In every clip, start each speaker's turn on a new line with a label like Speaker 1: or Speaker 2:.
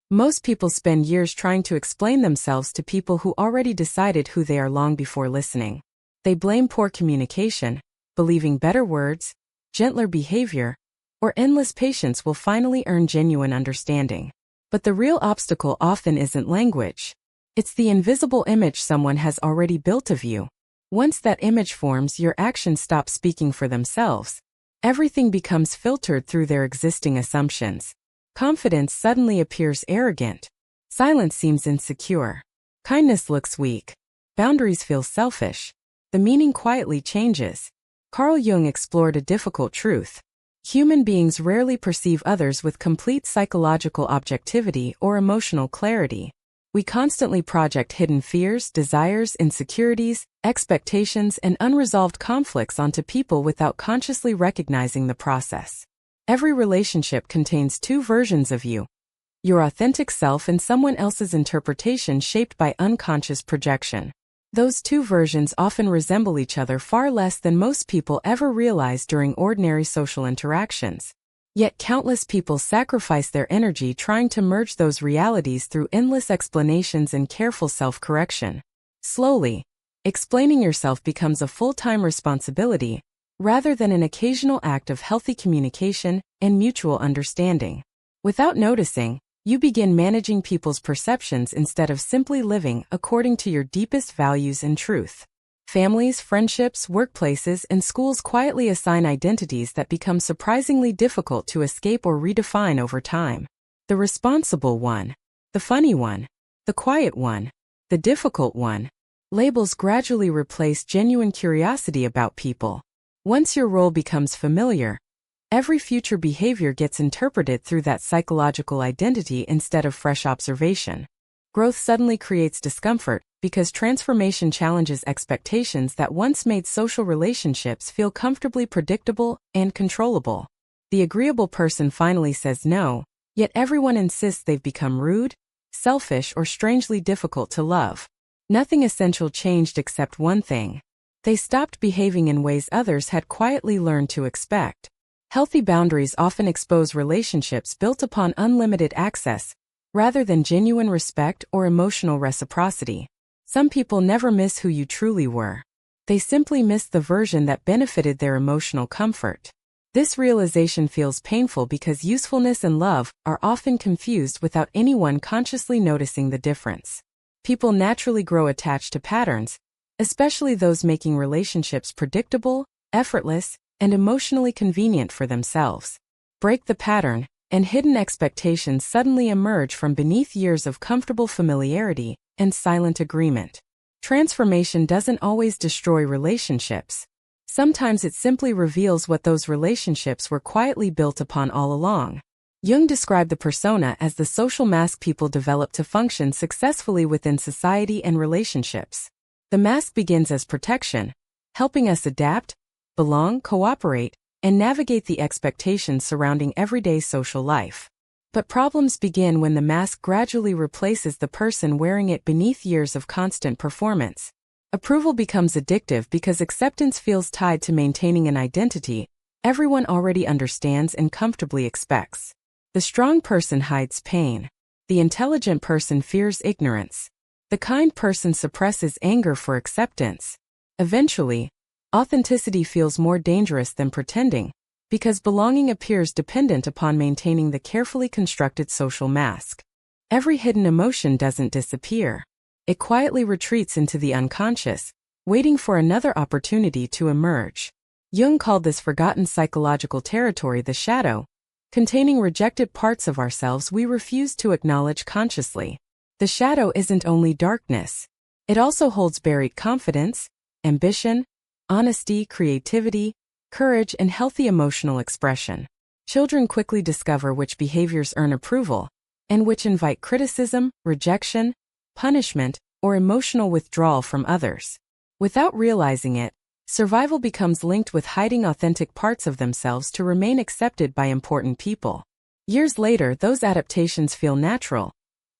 Speaker 1: Most people spend years trying to explain themselves to people who already decided who they are long before listening. They blame poor communication, believing better words, gentler behavior, or endless patience will finally earn genuine understanding. But the real obstacle often isn't language. It's the invisible image someone has already built of you. Once that image forms, your actions stop speaking for themselves. Everything becomes filtered through their existing assumptions. Confidence suddenly appears arrogant. Silence seems insecure. Kindness looks weak. Boundaries feel selfish. The meaning quietly changes. Carl Jung explored a difficult truth. Human beings rarely perceive others with complete psychological objectivity or emotional clarity. We constantly project hidden fears, desires, insecurities, expectations, and unresolved conflicts onto people without consciously recognizing the process. Every relationship contains two versions of you: your authentic self and someone else's interpretation shaped by unconscious projection. Those two versions often resemble each other far less than most people ever realize during ordinary social interactions. Yet countless people sacrifice their energy trying to merge those realities through endless explanations and careful self-correction. Slowly, explaining yourself becomes a full-time responsibility, rather than an occasional act of healthy communication and mutual understanding. Without noticing, you begin managing people's perceptions instead of simply living according to your deepest values and truth. Families, friendships, workplaces, and schools quietly assign identities that become surprisingly difficult to escape or redefine over time. The responsible one, the funny one, the quiet one, the difficult one. Labels gradually replace genuine curiosity about people. Once your role becomes familiar, every future behavior gets interpreted through that psychological identity instead of fresh observation. Growth suddenly creates discomfort, because transformation challenges expectations that once made social relationships feel comfortably predictable and controllable. The agreeable person finally says no, yet everyone insists they've become rude, selfish, or strangely difficult to love. Nothing essential changed except one thing: they stopped behaving in ways others had quietly learned to expect. Healthy boundaries often expose relationships built upon unlimited access, rather than genuine respect or emotional reciprocity. Some people never miss who you truly were. They simply miss the version that benefited their emotional comfort. This realization feels painful because usefulness and love are often confused without anyone consciously noticing the difference. People naturally grow attached to patterns, especially those making relationships predictable, effortless, and emotionally convenient for themselves. Break the pattern, and hidden expectations suddenly emerge from beneath years of comfortable familiarity and silent agreement. Transformation doesn't always destroy relationships. Sometimes it simply reveals what those relationships were quietly built upon all along. Jung described the persona as the social mask people develop to function successfully within society and relationships. The mask begins as protection, helping us adapt, belong, cooperate, and navigate the expectations surrounding everyday social life. But problems begin when the mask gradually replaces the person wearing it beneath years of constant performance. Approval becomes addictive because acceptance feels tied to maintaining an identity everyone already understands and comfortably expects. The strong person hides pain. The intelligent person fears ignorance. The kind person suppresses anger for acceptance. Eventually, authenticity feels more dangerous than pretending, because belonging appears dependent upon maintaining the carefully constructed social mask. Every hidden emotion doesn't disappear. It quietly retreats into the unconscious, waiting for another opportunity to emerge. Jung called this forgotten psychological territory the shadow, containing rejected parts of ourselves we refuse to acknowledge consciously. The shadow isn't only darkness. It also holds buried confidence, ambition, honesty, creativity, courage, and healthy emotional expression. Children quickly discover which behaviors earn approval, and which invite criticism, rejection, punishment, or emotional withdrawal from others. Without realizing it, survival becomes linked with hiding authentic parts of themselves to remain accepted by important people. Years later, those adaptations feel natural,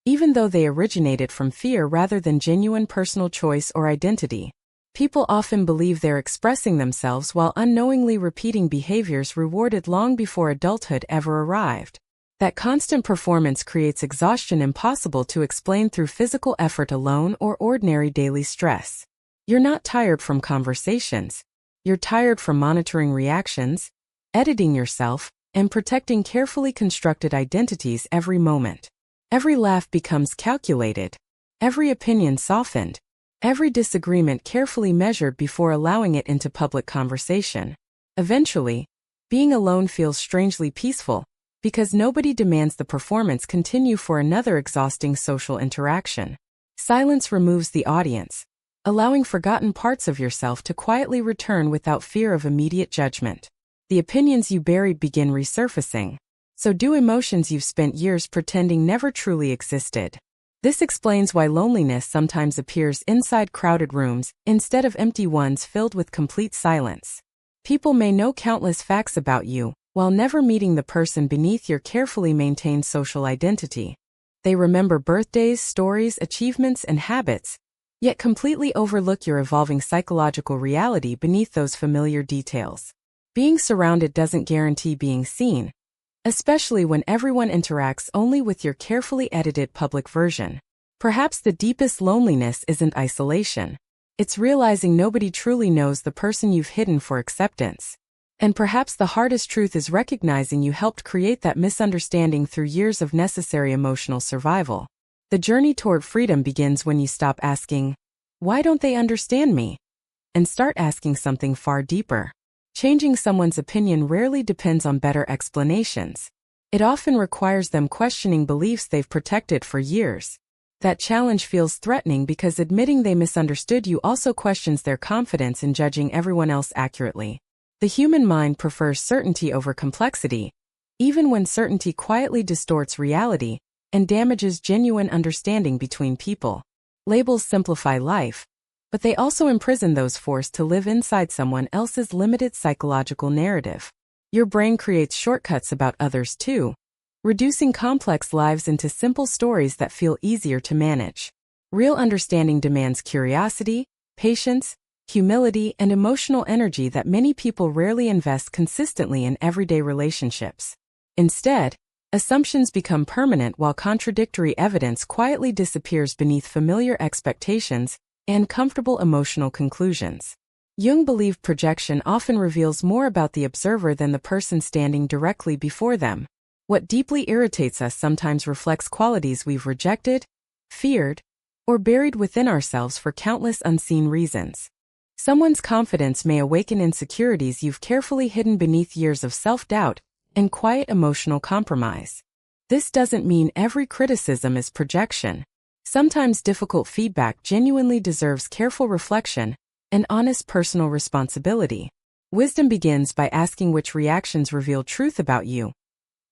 Speaker 1: even though they originated from fear rather than genuine personal choice or identity. People often believe they're expressing themselves while unknowingly repeating behaviors rewarded long before adulthood ever arrived. That constant performance creates exhaustion impossible to explain through physical effort alone or ordinary daily stress. You're not tired from conversations. You're tired from monitoring reactions, editing yourself, and protecting carefully constructed identities every moment. Every laugh becomes calculated, every opinion softened, every disagreement carefully measured before allowing it into public conversation. Eventually, being alone feels strangely peaceful, because nobody demands the performance continue for another exhausting social interaction. Silence removes the audience, allowing forgotten parts of yourself to quietly return without fear of immediate judgment. The opinions you buried begin resurfacing. So do emotions you've spent years pretending never truly existed. This explains why loneliness sometimes appears inside crowded rooms instead of empty ones filled with complete silence. People may know countless facts about you, while never meeting the person beneath your carefully maintained social identity. They remember birthdays, stories, achievements, and habits, yet completely overlook your evolving psychological reality beneath those familiar details. Being surrounded doesn't guarantee being seen, especially when everyone interacts only with your carefully edited public version. Perhaps the deepest loneliness isn't isolation. It's realizing nobody truly knows the person you've hidden for acceptance. And perhaps the hardest truth is recognizing you helped create that misunderstanding through years of necessary emotional survival. The journey toward freedom begins when you stop asking, "Why don't they understand me?" and start asking something far deeper. Changing someone's opinion rarely depends on better explanations. It often requires them questioning beliefs they've protected for years. That challenge feels threatening because admitting they misunderstood you also questions their confidence in judging everyone else accurately. The human mind prefers certainty over complexity, even when certainty quietly distorts reality and damages genuine understanding between people. Labels simplify life, but they also imprison those forced to live inside someone else's limited psychological narrative. Your brain creates shortcuts about others too, reducing complex lives into simple stories that feel easier to manage. Real understanding demands curiosity, patience, humility, and emotional energy that many people rarely invest consistently in everyday relationships. Instead, assumptions become permanent while contradictory evidence quietly disappears beneath familiar expectations and comfortable emotional conclusions. Jung believed projection often reveals more about the observer than the person standing directly before them. What deeply irritates us sometimes reflects qualities we've rejected, feared, or buried within ourselves for countless unseen reasons. Someone's confidence may awaken insecurities you've carefully hidden beneath years of self-doubt and quiet emotional compromise. This doesn't mean every criticism is projection. Sometimes difficult feedback genuinely deserves careful reflection and honest personal responsibility. Wisdom begins by asking which reactions reveal truth about you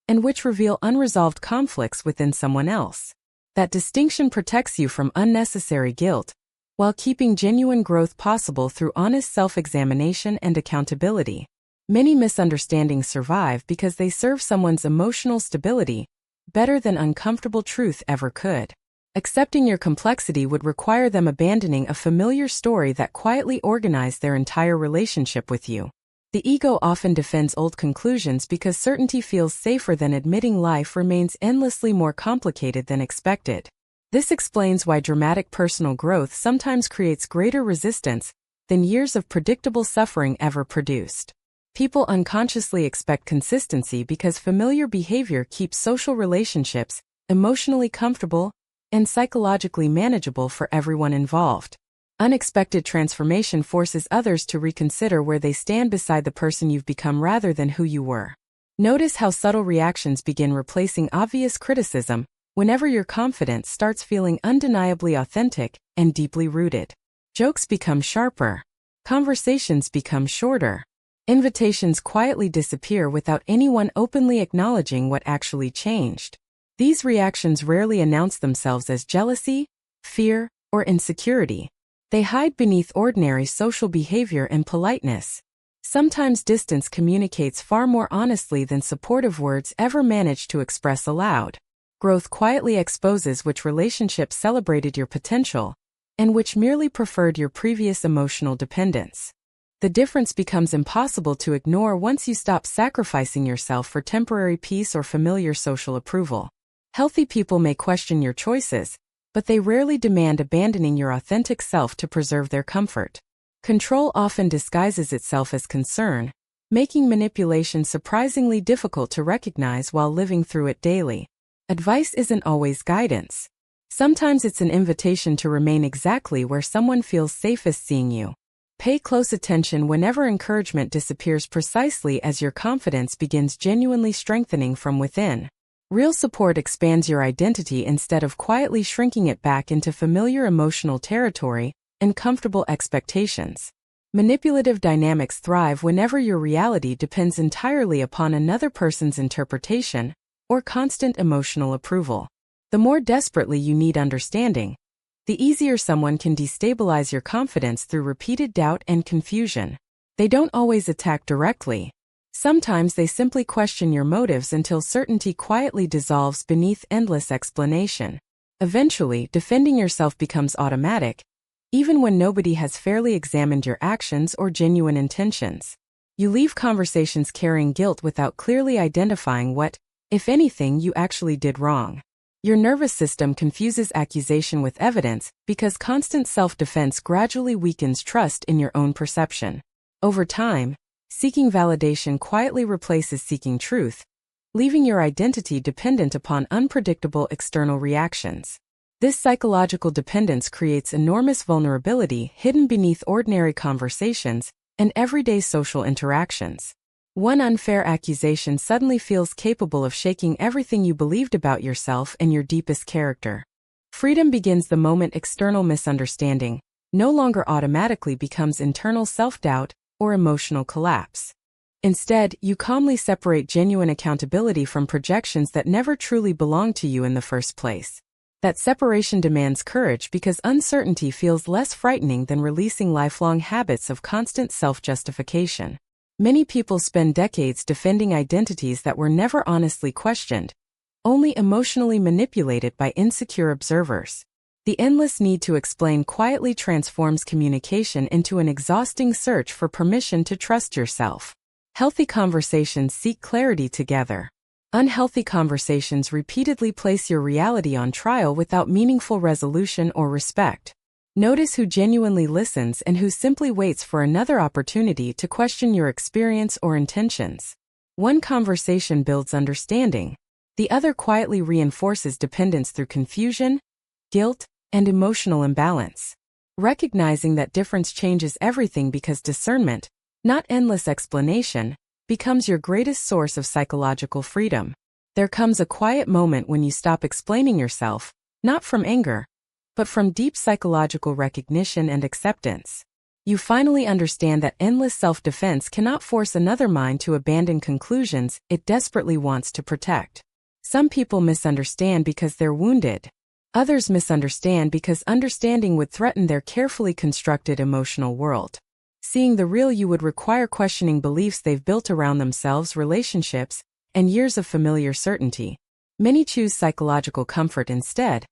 Speaker 1: and which reveal unresolved conflicts within someone else. That distinction protects you from unnecessary guilt, while keeping genuine growth possible through honest self-examination and accountability. Many misunderstandings survive because they serve someone's emotional stability better than uncomfortable truth ever could. Accepting your complexity would require them abandoning a familiar story that quietly organized their entire relationship with you. The ego often defends old conclusions because certainty feels safer than admitting life remains endlessly more complicated than expected. This explains why dramatic personal growth sometimes creates greater resistance than years of predictable suffering ever produced. People unconsciously expect consistency because familiar behavior keeps social relationships emotionally comfortable and psychologically manageable for everyone involved. Unexpected transformation forces others to reconsider where they stand beside the person you've become rather than who you were. Notice how subtle reactions begin replacing obvious criticism whenever your confidence starts feeling undeniably authentic and deeply rooted. Jokes become sharper. Conversations become shorter. Invitations quietly disappear without anyone openly acknowledging what actually changed. These reactions rarely announce themselves as jealousy, fear, or insecurity. They hide beneath ordinary social behavior and politeness. Sometimes distance communicates far more honestly than supportive words ever manage to express aloud. Growth quietly exposes which relationships celebrated your potential and which merely preferred your previous emotional dependence. The difference becomes impossible to ignore once you stop sacrificing yourself for temporary peace or familiar social approval. Healthy people may question your choices, but they rarely demand abandoning your authentic self to preserve their comfort. Control often disguises itself as concern, making manipulation surprisingly difficult to recognize while living through it daily. Advice isn't always guidance. Sometimes it's an invitation to remain exactly where someone feels safest seeing you. Pay close attention whenever encouragement disappears precisely as your confidence begins genuinely strengthening from within. Real support expands your identity instead of quietly shrinking it back into familiar emotional territory and comfortable expectations. Manipulative dynamics thrive whenever your reality depends entirely upon another person's interpretation or constant emotional approval. The more desperately you need understanding, the easier someone can destabilize your confidence through repeated doubt and confusion. They don't always attack directly. Sometimes they simply question your motives until certainty quietly dissolves beneath endless explanation. Eventually, defending yourself becomes automatic, even when nobody has fairly examined your actions or genuine intentions. You leave conversations carrying guilt without clearly identifying what, if anything, you actually did wrong. Your nervous system confuses accusation with evidence because constant self-defense gradually weakens trust in your own perception. Over time, seeking validation quietly replaces seeking truth, leaving your identity dependent upon unpredictable external reactions. This psychological dependence creates enormous vulnerability hidden beneath ordinary conversations and everyday social interactions. One unfair accusation suddenly feels capable of shaking everything you believed about yourself and your deepest character. Freedom begins the moment external misunderstanding no longer automatically becomes internal self-doubt or emotional collapse. Instead, you calmly separate genuine accountability from projections that never truly belonged to you in the first place. That separation demands courage because uncertainty feels less frightening than releasing lifelong habits of constant self-justification. Many people spend decades defending identities that were never honestly questioned, only emotionally manipulated by insecure observers. The endless need to explain quietly transforms communication into an exhausting search for permission to trust yourself. Healthy conversations seek clarity together. Unhealthy conversations repeatedly place your reality on trial without meaningful resolution or respect. Notice who genuinely listens and who simply waits for another opportunity to question your experience or intentions. One conversation builds understanding. The other quietly reinforces dependence through confusion, guilt, and emotional imbalance. Recognizing that difference changes everything because discernment, not endless explanation, becomes your greatest source of psychological freedom. There comes a quiet moment when you stop explaining yourself, not from anger, but from deep psychological recognition and acceptance. You finally understand that endless self-defense cannot force another mind to abandon conclusions it desperately wants to protect. Some people misunderstand because they're wounded. Others misunderstand because understanding would threaten their carefully constructed emotional world. Seeing the real you would require questioning beliefs they've built around themselves, relationships, and years of familiar certainty. Many choose psychological comfort instead,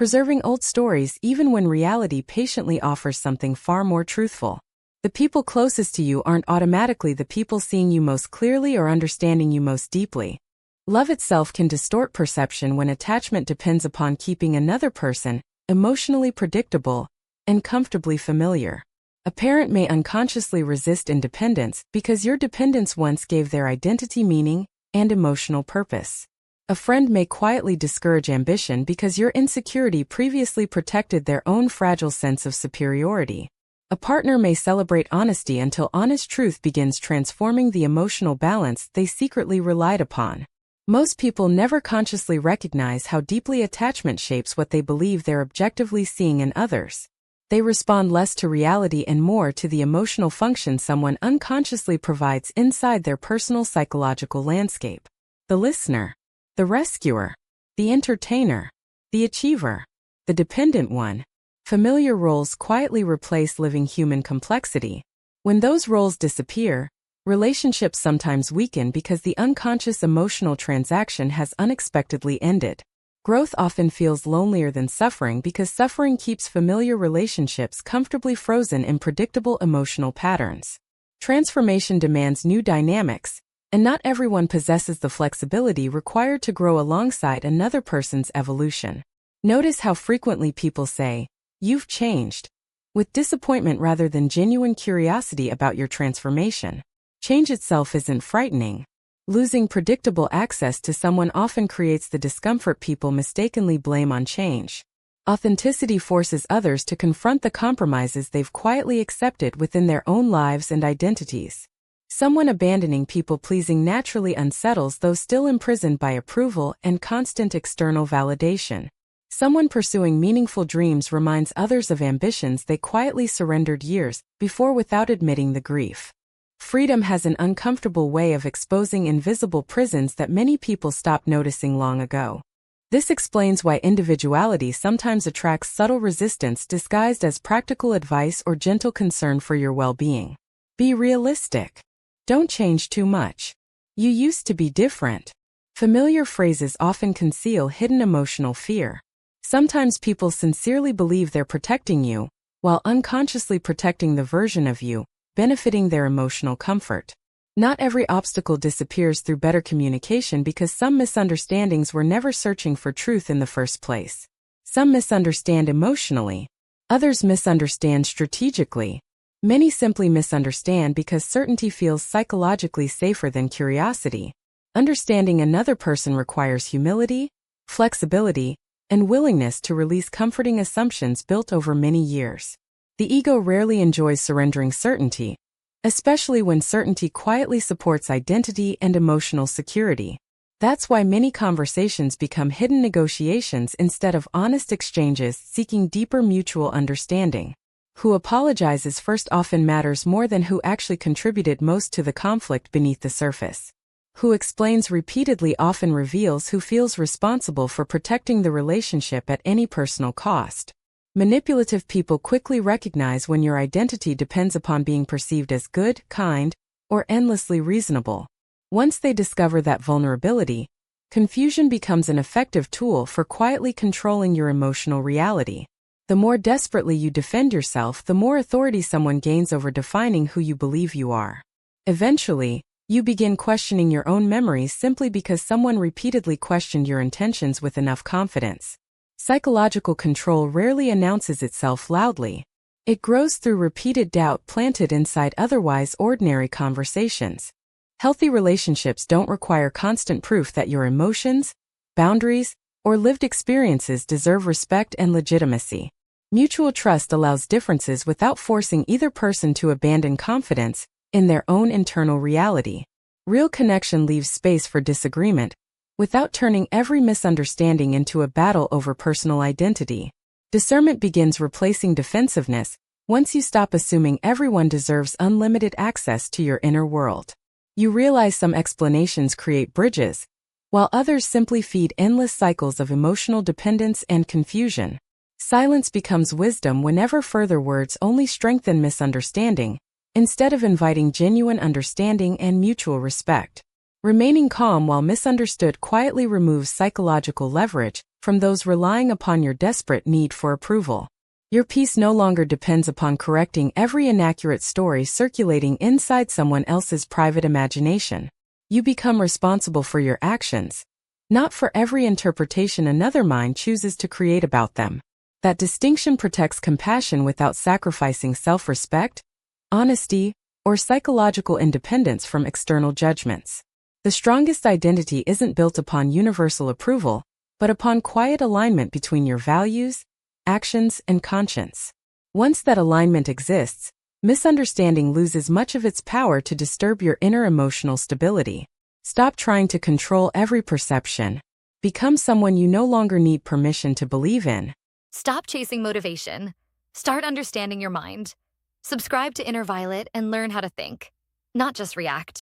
Speaker 1: preserving old stories even when reality patiently offers something far more truthful. The people closest to you aren't automatically the people seeing you most clearly or understanding you most deeply. Love itself can distort perception when attachment depends upon keeping another person emotionally predictable and comfortably familiar. A parent may unconsciously resist independence because your dependence once gave their identity meaning and emotional purpose. A friend may quietly discourage ambition because your insecurity previously protected their own fragile sense of superiority. A partner may celebrate honesty until honest truth begins transforming the emotional balance they secretly relied upon. Most people never consciously recognize how deeply attachment shapes what they believe they're objectively seeing in others. They respond less to reality and more to the emotional function someone unconsciously provides inside their personal psychological landscape. The listener, the rescuer, the entertainer, the achiever, the dependent one. Familiar roles quietly replace living human complexity. When those roles disappear, relationships sometimes weaken because the unconscious emotional transaction has unexpectedly ended. Growth often feels lonelier than suffering because suffering keeps familiar relationships comfortably frozen in predictable emotional patterns. Transformation demands new dynamics, and not everyone possesses the flexibility required to grow alongside another person's evolution. Notice how frequently people say, "You've changed," with disappointment rather than genuine curiosity about your transformation. Change itself isn't frightening. Losing predictable access to someone often creates the discomfort people mistakenly blame on change. Authenticity forces others to confront the compromises they've quietly accepted within their own lives and identities. Someone abandoning people-pleasing naturally unsettles those still imprisoned by approval and constant external validation. Someone pursuing meaningful dreams reminds others of ambitions they quietly surrendered years before without admitting the grief. Freedom has an uncomfortable way of exposing invisible prisons that many people stopped noticing long ago. This explains why individuality sometimes attracts subtle resistance disguised as practical advice or gentle concern for your well-being. Be realistic. Don't change too much. You used to be different. Familiar phrases often conceal hidden emotional fear. Sometimes people sincerely believe they're protecting you, while unconsciously protecting the version of you benefiting their emotional comfort. Not every obstacle disappears through better communication because some misunderstandings were never searching for truth in the first place. Some misunderstand emotionally. Others misunderstand strategically. Many simply misunderstand because certainty feels psychologically safer than curiosity. Understanding another person requires humility, flexibility, and willingness to release comforting assumptions built over many years. The ego rarely enjoys surrendering certainty, especially when certainty quietly supports identity and emotional security. That's why many conversations become hidden negotiations instead of honest exchanges seeking deeper mutual understanding. Who apologizes first often matters more than who actually contributed most to the conflict beneath the surface. Who explains repeatedly often reveals who feels responsible for protecting the relationship at any personal cost. Manipulative people quickly recognize when your identity depends upon being perceived as good, kind, or endlessly reasonable. Once they discover that vulnerability, confusion becomes an effective tool for quietly controlling your emotional reality. The more desperately you defend yourself, the more authority someone gains over defining who you believe you are. Eventually, you begin questioning your own memories simply because someone repeatedly questioned your intentions with enough confidence. Psychological control rarely announces itself loudly. It grows through repeated doubt planted inside otherwise ordinary conversations. Healthy relationships don't require constant proof that your emotions, boundaries, or lived experiences deserve respect and legitimacy. Mutual trust allows differences without forcing either person to abandon confidence in their own internal reality. Real connection leaves space for disagreement, without turning every misunderstanding into a battle over personal identity. Discernment begins replacing defensiveness once you stop assuming everyone deserves unlimited access to your inner world. You realize some explanations create bridges, while others simply feed endless cycles of emotional dependence and confusion. Silence becomes wisdom whenever further words only strengthen misunderstanding, instead of inviting genuine understanding and mutual respect. Remaining calm while misunderstood quietly removes psychological leverage from those relying upon your desperate need for approval. Your peace no longer depends upon correcting every inaccurate story circulating inside someone else's private imagination. You become responsible for your actions, not for every interpretation another mind chooses to create about them. That distinction protects compassion without sacrificing self-respect, honesty, or psychological independence from external judgments. The strongest identity isn't built upon universal approval, but upon quiet alignment between your values, actions, and conscience. Once that alignment exists, misunderstanding loses much of its power to disturb your inner emotional stability. Stop trying to control every perception. Become someone you no longer need permission to believe in.
Speaker 2: Stop chasing motivation. Start understanding your mind. Subscribe to Inner Violet and learn how to think, not just react.